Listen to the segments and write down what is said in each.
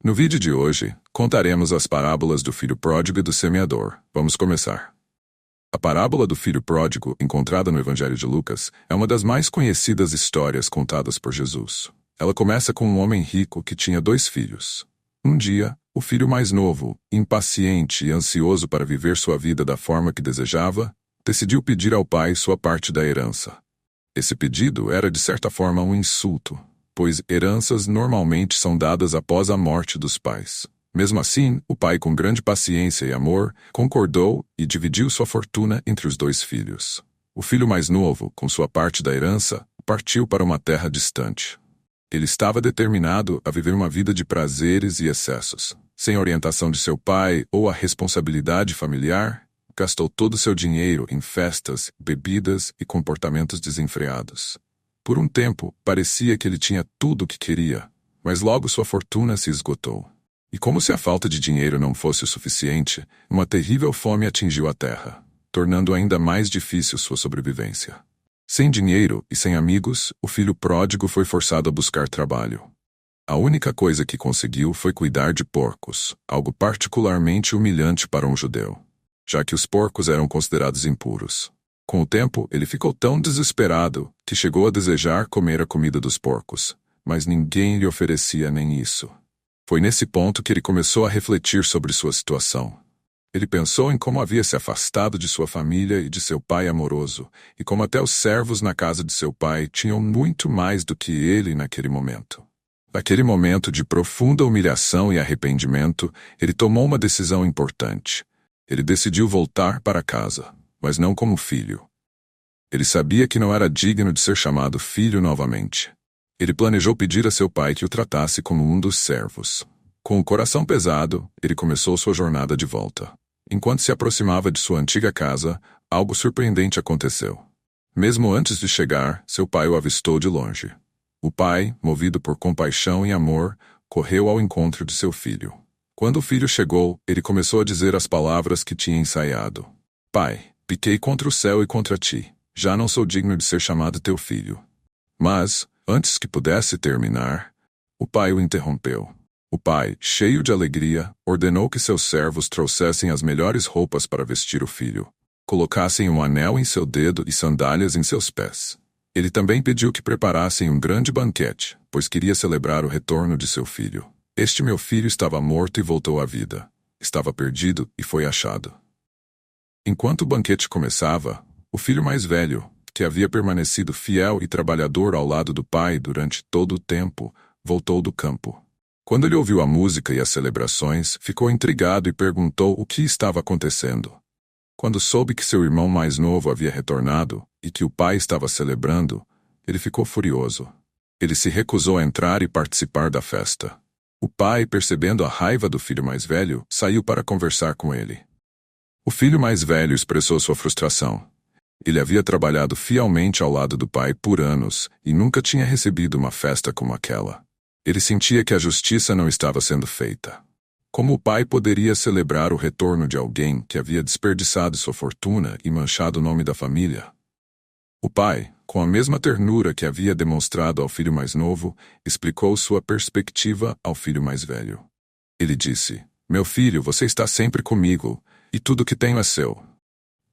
No vídeo de hoje, contaremos as parábolas do filho pródigo e do semeador. Vamos começar. A parábola do filho pródigo, encontrada no Evangelho de Lucas, é uma das mais conhecidas histórias contadas por Jesus. Ela começa com um homem rico que tinha 2 filhos. Um dia, o filho mais novo, impaciente e ansioso para viver sua vida da forma que desejava, decidiu pedir ao pai sua parte da herança. Esse pedido era de certa forma um insulto, pois heranças normalmente são dadas após a morte dos pais. Mesmo assim, o pai, com grande paciência e amor, concordou e dividiu sua fortuna entre os 2 filhos. O filho mais novo, com sua parte da herança, partiu para uma terra distante. Ele estava determinado a viver uma vida de prazeres e excessos. Sem orientação de seu pai ou a responsabilidade familiar, gastou todo o seu dinheiro em festas, bebidas e comportamentos desenfreados. Por um tempo, parecia que ele tinha tudo o que queria, mas logo sua fortuna se esgotou. E como se a falta de dinheiro não fosse o suficiente, uma terrível fome atingiu a terra, tornando ainda mais difícil sua sobrevivência. Sem dinheiro e sem amigos, o filho pródigo foi forçado a buscar trabalho. A única coisa que conseguiu foi cuidar de porcos, algo particularmente humilhante para um judeu, já que os porcos eram considerados impuros. Com o tempo, ele ficou tão desesperado que chegou a desejar comer a comida dos porcos, mas ninguém lhe oferecia nem isso. Foi nesse ponto que ele começou a refletir sobre sua situação. Ele pensou em como havia se afastado de sua família e de seu pai amoroso, e como até os servos na casa de seu pai tinham muito mais do que ele naquele momento. Naquele momento de profunda humilhação e arrependimento, ele tomou uma decisão importante. Ele decidiu voltar para casa, mas não como filho. Ele sabia que não era digno de ser chamado filho novamente. Ele planejou pedir a seu pai que o tratasse como um dos servos. Com o coração pesado, ele começou sua jornada de volta. Enquanto se aproximava de sua antiga casa, algo surpreendente aconteceu. Mesmo antes de chegar, seu pai o avistou de longe. O pai, movido por compaixão e amor, correu ao encontro de seu filho. Quando o filho chegou, ele começou a dizer as palavras que tinha ensaiado. Pai, pequei contra o céu e contra ti. Já não sou digno de ser chamado teu filho. Mas, antes que pudesse terminar, o pai o interrompeu. O pai, cheio de alegria, ordenou que seus servos trouxessem as melhores roupas para vestir o filho, colocassem um anel em seu dedo e sandálias em seus pés. Ele também pediu que preparassem um grande banquete, pois queria celebrar o retorno de seu filho. Este meu filho estava morto e voltou à vida. Estava perdido e foi achado. Enquanto o banquete começava, o filho mais velho, que havia permanecido fiel e trabalhador ao lado do pai durante todo o tempo, voltou do campo. Quando ele ouviu a música e as celebrações, ficou intrigado e perguntou o que estava acontecendo. Quando soube que seu irmão mais novo havia retornado e que o pai estava celebrando, ele ficou furioso. Ele se recusou a entrar e participar da festa. O pai, percebendo a raiva do filho mais velho, saiu para conversar com ele. O filho mais velho expressou sua frustração. Ele havia trabalhado fielmente ao lado do pai por anos e nunca tinha recebido uma festa como aquela. Ele sentia que a justiça não estava sendo feita. Como o pai poderia celebrar o retorno de alguém que havia desperdiçado sua fortuna e manchado o nome da família? O pai, com a mesma ternura que havia demonstrado ao filho mais novo, explicou sua perspectiva ao filho mais velho. Ele disse: Meu filho, você está sempre comigo, e tudo que tenho é seu.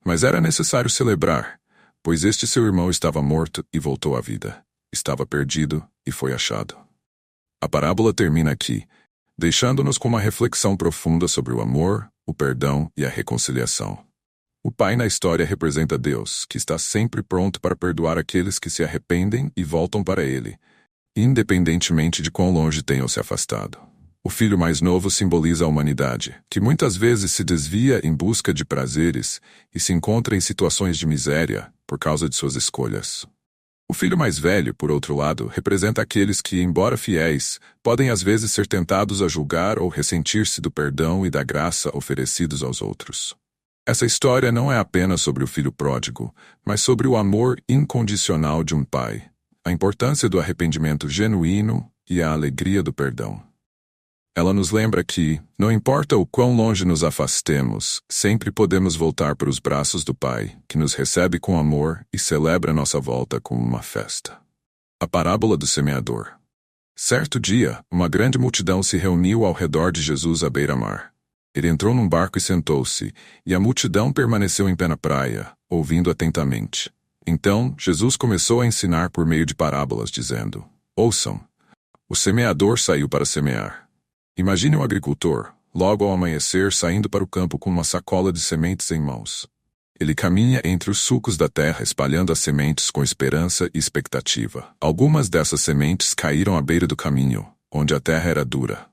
Mas era necessário celebrar, pois este seu irmão estava morto e voltou à vida. Estava perdido e foi achado. A parábola termina aqui, deixando-nos com uma reflexão profunda sobre o amor, o perdão e a reconciliação. O pai na história representa Deus, que está sempre pronto para perdoar aqueles que se arrependem e voltam para Ele, independentemente de quão longe tenham se afastado. O filho mais novo simboliza a humanidade, que muitas vezes se desvia em busca de prazeres e se encontra em situações de miséria por causa de suas escolhas. O filho mais velho, por outro lado, representa aqueles que, embora fiéis, podem às vezes ser tentados a julgar ou ressentir-se do perdão e da graça oferecidos aos outros. Essa história não é apenas sobre o filho pródigo, mas sobre o amor incondicional de um pai, a importância do arrependimento genuíno e a alegria do perdão. Ela nos lembra que, não importa o quão longe nos afastemos, sempre podemos voltar para os braços do Pai, que nos recebe com amor e celebra nossa volta como uma festa. A parábola do semeador. Certo dia, uma grande multidão se reuniu ao redor de Jesus à beira-mar. Ele entrou num barco e sentou-se, e a multidão permaneceu em pé na praia, ouvindo atentamente. Então, Jesus começou a ensinar por meio de parábolas, dizendo: Ouçam. O semeador saiu para semear. Imagine um agricultor, logo ao amanhecer, saindo para o campo com uma sacola de sementes em mãos. Ele caminha entre os sulcos da terra espalhando as sementes com esperança e expectativa. Algumas dessas sementes caíram à beira do caminho, onde a terra era dura.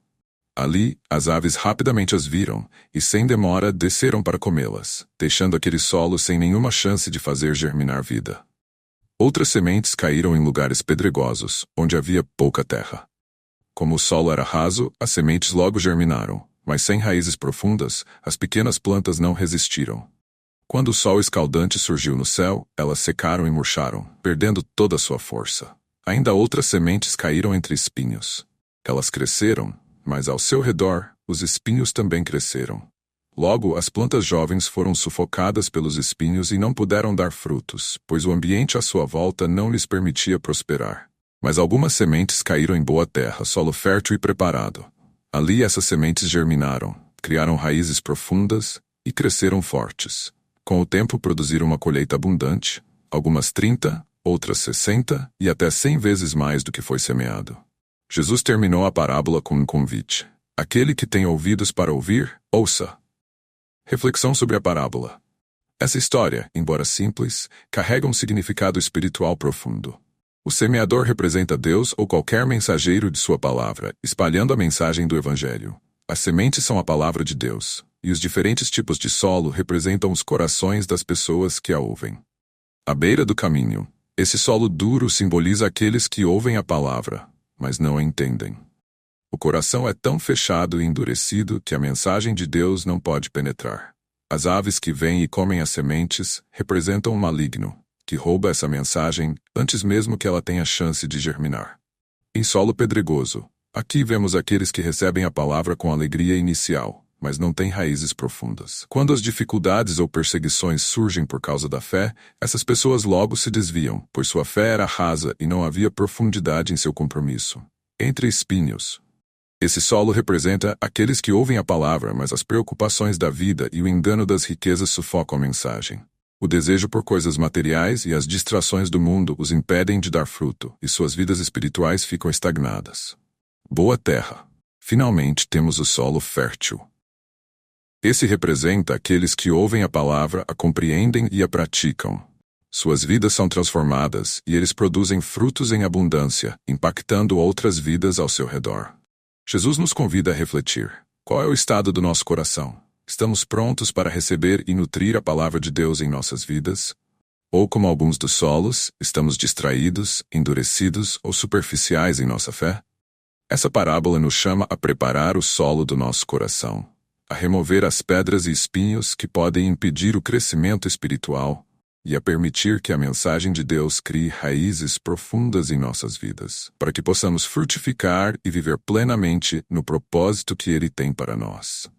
Ali, as aves rapidamente as viram e, sem demora, desceram para comê-las, deixando aquele solo sem nenhuma chance de fazer germinar vida. Outras sementes caíram em lugares pedregosos, onde havia pouca terra. Como o solo era raso, as sementes logo germinaram, mas sem raízes profundas, as pequenas plantas não resistiram. Quando o sol escaldante surgiu no céu, elas secaram e murcharam, perdendo toda a sua força. Ainda outras sementes caíram entre espinhos. Elas cresceram, mas ao seu redor, os espinhos também cresceram. Logo, as plantas jovens foram sufocadas pelos espinhos e não puderam dar frutos, pois o ambiente à sua volta não lhes permitia prosperar. Mas algumas sementes caíram em boa terra, solo fértil e preparado. Ali essas sementes germinaram, criaram raízes profundas e cresceram fortes. Com o tempo produziram uma colheita abundante, algumas 30, outras 60 e até 100 vezes mais do que foi semeado. Jesus terminou a parábola com um convite. Aquele que tem ouvidos para ouvir, ouça. Reflexão sobre a parábola. Essa história, embora simples, carrega um significado espiritual profundo. O semeador representa Deus ou qualquer mensageiro de sua palavra, espalhando a mensagem do Evangelho. As sementes são a palavra de Deus, e os diferentes tipos de solo representam os corações das pessoas que a ouvem. À beira do caminho, esse solo duro simboliza aqueles que ouvem a palavra, mas não a entendem. O coração é tão fechado e endurecido que a mensagem de Deus não pode penetrar. As aves que vêm e comem as sementes representam o maligno, que rouba essa mensagem antes mesmo que ela tenha chance de germinar. Em solo pedregoso, aqui vemos aqueles que recebem a palavra com alegria inicial, mas não têm raízes profundas. Quando as dificuldades ou perseguições surgem por causa da fé, essas pessoas logo se desviam, pois sua fé era rasa e não havia profundidade em seu compromisso. Entre espinhos. Esse solo representa aqueles que ouvem a palavra, mas as preocupações da vida e o engano das riquezas sufocam a mensagem. O desejo por coisas materiais e as distrações do mundo os impedem de dar fruto, e suas vidas espirituais ficam estagnadas. Boa terra. Finalmente temos o solo fértil. Esse representa aqueles que ouvem a palavra, a compreendem e a praticam. Suas vidas são transformadas e eles produzem frutos em abundância, impactando outras vidas ao seu redor. Jesus nos convida a refletir. Qual é o estado do nosso coração? Estamos prontos para receber e nutrir a palavra de Deus em nossas vidas? Ou, como alguns dos solos, estamos distraídos, endurecidos ou superficiais em nossa fé? Essa parábola nos chama a preparar o solo do nosso coração, a remover as pedras e espinhos que podem impedir o crescimento espiritual e a permitir que a mensagem de Deus crie raízes profundas em nossas vidas, para que possamos frutificar e viver plenamente no propósito que Ele tem para nós.